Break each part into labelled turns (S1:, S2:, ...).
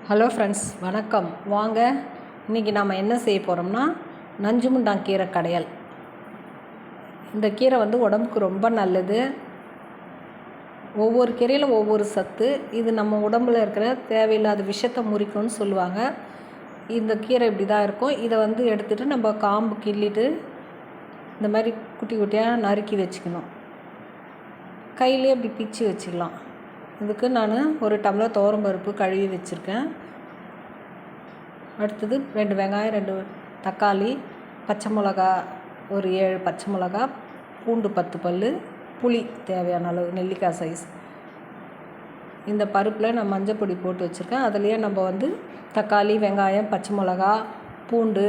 S1: Hello friends, வணக்கம். வாங்க, இன்றைக்கி நாம் என்ன செய்ய போகிறோம்னா நஞ்சுமுண்டாங்கீரை கடையல். இந்த கீரை உடம்புக்கு ரொம்ப நல்லது. ஒவ்வொரு கீரையில் ஒவ்வொரு சத்து. இது நம்ம உடம்பில் இருக்கிற தேவையில்லாத விஷத்தை முறிக்கும்னு சொல்லுவாங்க. இந்த கீரை இப்படி தான் இருக்கும். இதை எடுத்துகிட்டு நம்ம காம்பு கிள்ளிட்டு இந்த மாதிரி குட்டி குட்டியாக நறுக்கி வச்சுக்கணும். கையிலே இப்படி பிச்சு வச்சுக்கலாம். இதுக்கு நான் ஒரு டம்ளர் துவரம்பருப்பு கழுவி வச்சுருக்கேன். அடுத்தது 2 வெங்காயம், 2 தக்காளி, பச்சை மிளகா ஒரு 7 பச்சை மிளகா, பூண்டு 10 பல், புளி தேவையான அளவு, நெல்லிக்காய் சைஸ். இந்த பருப்பில் நான் மஞ்சள் பொடி போட்டு வச்சுருக்கேன். அதுலேயே நம்ம தக்காளி, வெங்காயம், பச்சை மிளகா, பூண்டு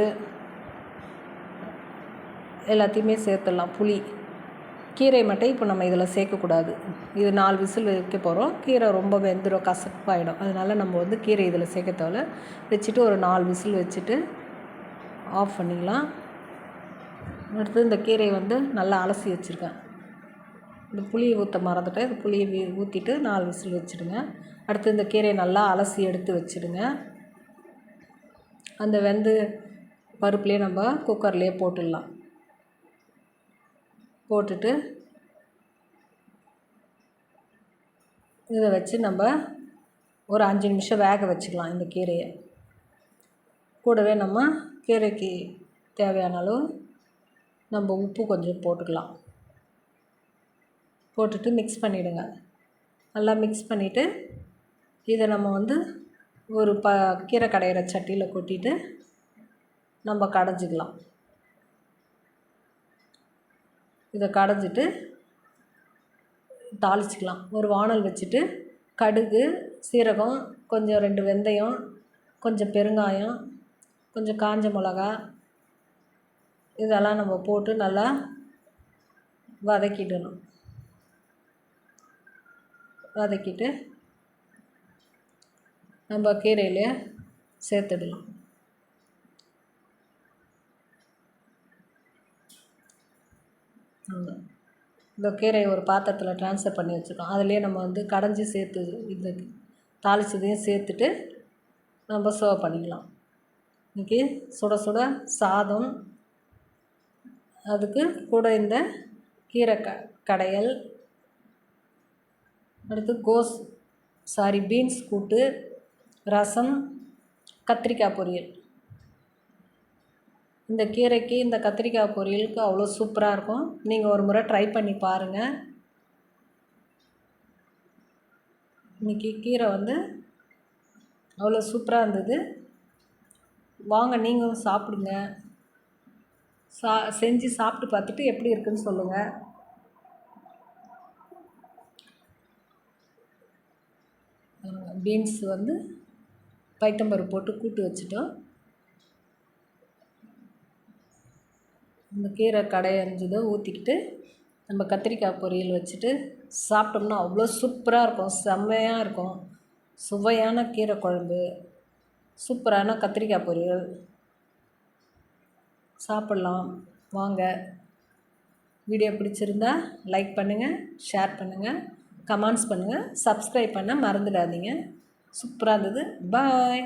S1: எல்லாத்தையுமே சேர்த்துடலாம். புளி, கீரை மட்டும் இப்போ நம்ம இதில் சேர்க்கக்கூடாது. இது 4 விசில் வைக்க போகிறோம். கீரை ரொம்ப வெந்துடும், கசப்பாயிடும். அதனால் நம்ம கீரை இதில் சேர்க்க தேவை. வச்சுட்டு ஒரு 4 விசில் வச்சுட்டு ஆஃப் பண்ணிக்கலாம். அடுத்து இந்த கீரையை நல்லா அலசி வச்சுருக்கேன். இந்த புளியை ஊற்ற மறந்துட்டேன். இந்த புளியை ஊற்றிட்டு 4 விசில் வச்சுடுங்க. அடுத்து இந்த கீரையை நல்லா அலசி எடுத்து வச்சுடுங்க. அந்த பருப்புலேயே நம்ம குக்கர்லேயே போட்டுடலாம். போட்டுட்டு இதை வச்சு நம்ம ஒரு 5 நிமிஷம் வேக வச்சுக்கலாம். இந்த கீரையை கூடவே நம்ம கீரைக்கு தேவையான அளவு நம்ம உப்பு கொஞ்சம் போட்டுக்கலாம். போட்டுட்டு மிக்ஸ் பண்ணிவிடுங்க. நல்லா மிக்ஸ் பண்ணிவிட்டு இதை நம்ம ஒரு கீரை கடையிற சட்டியில் கொட்டிட்டு நம்ம கடைஞ்சிக்கலாம். இதை கடைஞ்சிட்டு தாளிச்சிக்கலாம். ஒரு வானல் வச்சுட்டு கடுகு, சீரகம், கொஞ்சம் 2 வெந்தயம், கொஞ்சம் பெருங்காயம், கொஞ்சம் காஞ்ச மிளகா இதெல்லாம் நம்ம போட்டு நல்லா வதக்கிடணும். வதக்கிட்டு நம்ம கீரையிலே சேர்த்துடலாம். இந்த கீரையை ஒரு பாத்திரத்தில் ட்ரான்ஸ்ஃபர் பண்ணி வச்சுருக்கோம். அதுலேயே நம்ம கடைஞ்சி சேர்த்து இந்த தாளிச்சதையும் சேர்த்துட்டு நம்ம சர்வ் பண்ணிக்கலாம். இன்றைக்கி சுட சுட சாதம், அதுக்கு கூட இந்த கீரை கடையல், அடுத்து பீன்ஸ் கூட்டு, ரசம், கத்திரிக்காய் பொரியல். இந்த கீரைக்கு இந்த கத்திரிக்காய் பொரியலுக்கு அவ்வளோ சூப்பராக இருக்கும். நீங்கள் ஒரு முறை ட்ரை பண்ணி பாருங்கள். இன்றைக்கி கீரை அவ்வளோ சூப்பராக இருந்தது. வாங்க நீங்களும் சாப்பிடுங்க. செஞ்சு சாப்பிட்டு பார்த்துட்டு எப்படி இருக்குன்னு சொல்லுங்கள். பீன்ஸ் பைத்தம்பருப்பு போட்டு கூட்டு வச்சுட்டோம். இந்த கீரை கடையஞ்சதை ஊற்றிக்கிட்டு நம்ம கத்திரிக்காய் பொரியல் வச்சுட்டு சாப்பிட்டோம்னா அவ்வளோ சூப்பராக இருக்கும். செம்மையாக இருக்கும். சுவையான கீரை குழம்பு, சூப்பரான கத்திரிக்காய் பொரியல். சாப்பிட்லாம் வாங்க. வீடியோ பிடிச்சிருந்தா லைக் பண்ணுங்கள், ஷேர் பண்ணுங்கள், கமெண்ட்ஸ் பண்ணுங்கள், சப்ஸ்கிரைப் பண்ண மறந்துடாதீங்க. சூப்பராக இருந்தது. பாய்.